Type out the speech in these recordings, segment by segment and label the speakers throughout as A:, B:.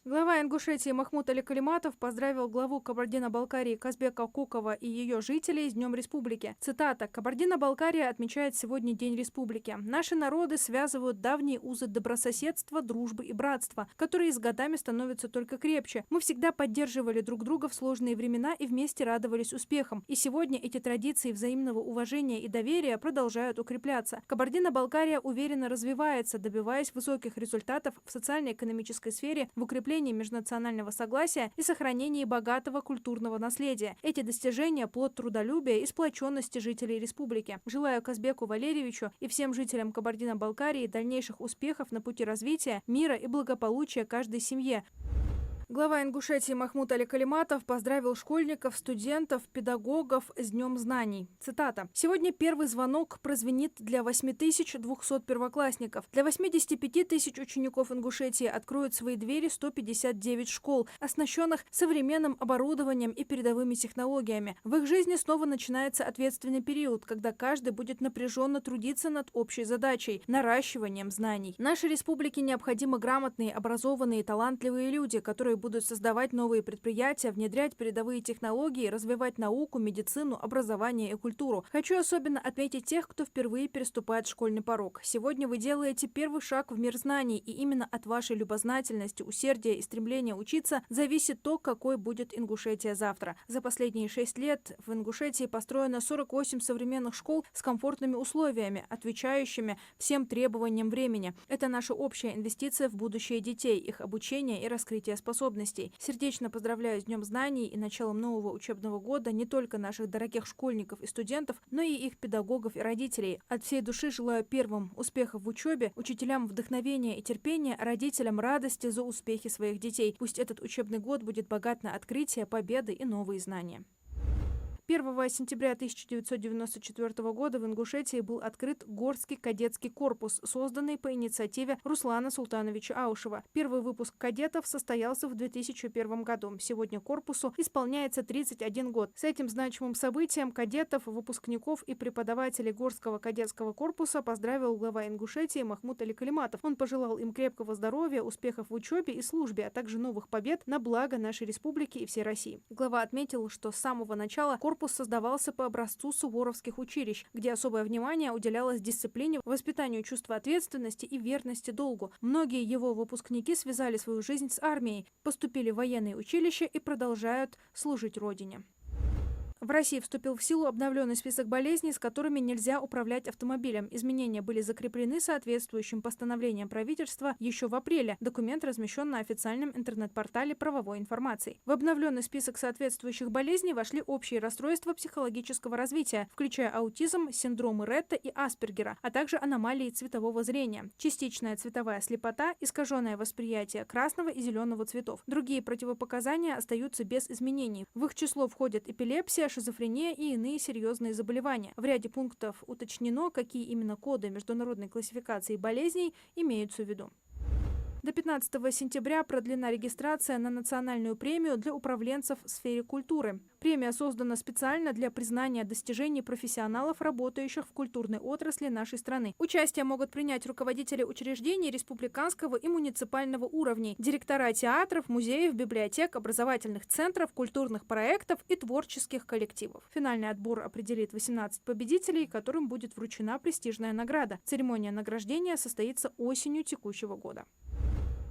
A: Глава Ингушетии Махмуд Али Калиматов поздравил главу Кабардино-Балкарии Казбека Кукова и ее жителей с Днем Республики. Цитата. «Кабардино-Балкария отмечает сегодня День Республики. Наши народы связывают давние узы добрососедства, дружбы и братства, которые с годами становятся только крепче. Мы всегда поддерживали друг друга в сложные времена и вместе радовались успехам. И сегодня эти традиции взаимного уважения и доверия продолжают укрепляться. Кабардино-Балкария уверенно развивается, добиваясь высоких результатов в социально-экономической сфере, в укреплении межнационального согласия и сохранении богатого культурного наследия. Эти достижения – плод трудолюбия и сплоченности жителей республики. Желаю Казбеку Валерьевичу и всем жителям Кабардино-Балкарии дальнейших успехов на пути развития, мира и благополучия каждой семье». Глава Ингушетии Махмуд Али Калиматов поздравил школьников, студентов, педагогов с Днем знаний. Цитата. «Сегодня первый звонок прозвенит для 8200 первоклассников. Для 85 тысяч учеников Ингушетии откроют свои двери 159 школ, оснащенных современным оборудованием и передовыми технологиями. В их жизни снова начинается ответственный период, когда каждый будет напряженно трудиться над общей задачей – наращиванием знаний. Нашей республике необходимы грамотные, образованные, талантливые люди, которые будут создавать новые предприятия, внедрять передовые технологии, развивать науку, медицину, образование и культуру. Хочу особенно отметить тех, кто впервые переступает школьный порог. Сегодня вы делаете первый шаг в мир знаний, и именно от вашей любознательности, усердия и стремления учиться зависит то, какой будет Ингушетия завтра. За последние 6 лет в Ингушетии построено 48 современных школ с комфортными условиями, отвечающими всем требованиям времени. Это наша общая инвестиция в будущее детей, их обучение и раскрытие способностей. Сердечно поздравляю с Днем знаний и началом нового учебного года не только наших дорогих школьников и студентов, но и их педагогов и родителей. От всей души желаю первым успехов в учебе, учителям вдохновения и терпения, родителям радости за успехи своих детей. Пусть этот учебный год будет богат на открытия, победы и новые знания». 1 сентября 1994 года в Ингушетии был открыт Горский кадетский корпус, созданный по инициативе Руслана Султановича Аушева. Первый выпуск кадетов состоялся в 2001 году. Сегодня корпусу исполняется 31 год. С этим значимым событием кадетов, выпускников и преподавателей Горского кадетского корпуса поздравил глава Ингушетии Махмуд Али Калиматов. Он пожелал им крепкого здоровья, успехов в учебе и службе, а также новых побед на благо нашей республики и всей России. Глава отметил, что с самого начала корпус создавался по образцу суворовских училищ, где особое внимание уделялось дисциплине, воспитанию чувства ответственности и верности долгу. Многие его выпускники связали свою жизнь с армией, поступили в военные училища и продолжают служить Родине. В России вступил в силу обновленный список болезней, с которыми нельзя управлять автомобилем. Изменения были закреплены соответствующим постановлением правительства еще в апреле. Документ размещен на официальном интернет-портале правовой информации. В обновленный список соответствующих болезней вошли общие расстройства психологического развития, включая аутизм, синдромы Ретта и Аспергера, а также аномалии цветового зрения, частичная цветовая слепота, искаженное восприятие красного и зеленого цветов. Другие противопоказания остаются без изменений. В их число входят эпилепсия, шизофрения и иные серьезные заболевания. В ряде пунктов уточнено, какие именно коды международной классификации болезней имеются в виду. До 15 сентября продлена регистрация на национальную премию для управленцев в сфере культуры. Премия создана специально для признания достижений профессионалов, работающих в культурной отрасли нашей страны. Участие могут принять руководители учреждений республиканского и муниципального уровней, директора театров, музеев, библиотек, образовательных центров, культурных проектов и творческих коллективов. Финальный отбор определит 18 победителей, которым будет вручена престижная награда. Церемония награждения состоится осенью текущего года.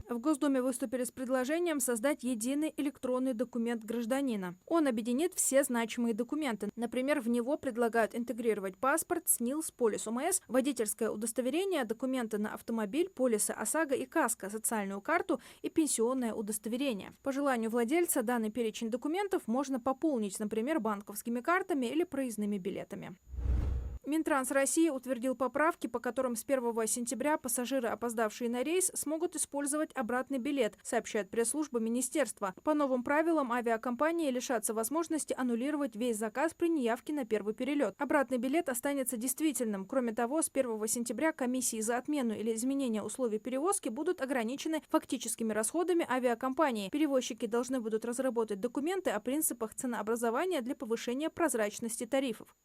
A: В Госдуме выступили с предложением создать единый электронный документ гражданина. Он объединит все значимые документы. Например, в него предлагают интегрировать паспорт, СНИЛС, полис ОМС, водительское удостоверение, документы на автомобиль, полисы ОСАГО и КАСКО, социальную карту и пенсионное удостоверение. По желанию владельца данный перечень документов можно пополнить, например, банковскими картами или проездными билетами. Минтранс России утвердил поправки, по которым с 1 сентября пассажиры, опоздавшие на рейс, смогут использовать обратный билет, сообщает пресс-служба министерства. По новым правилам авиакомпании лишатся возможности аннулировать весь заказ при неявке на первый перелет. Обратный билет останется действительным. Кроме того, с 1 сентября комиссии за отмену или изменение условий перевозки будут ограничены фактическими расходами авиакомпании. Перевозчики должны будут разработать документы о принципах ценообразования для повышения прозрачности тарифов.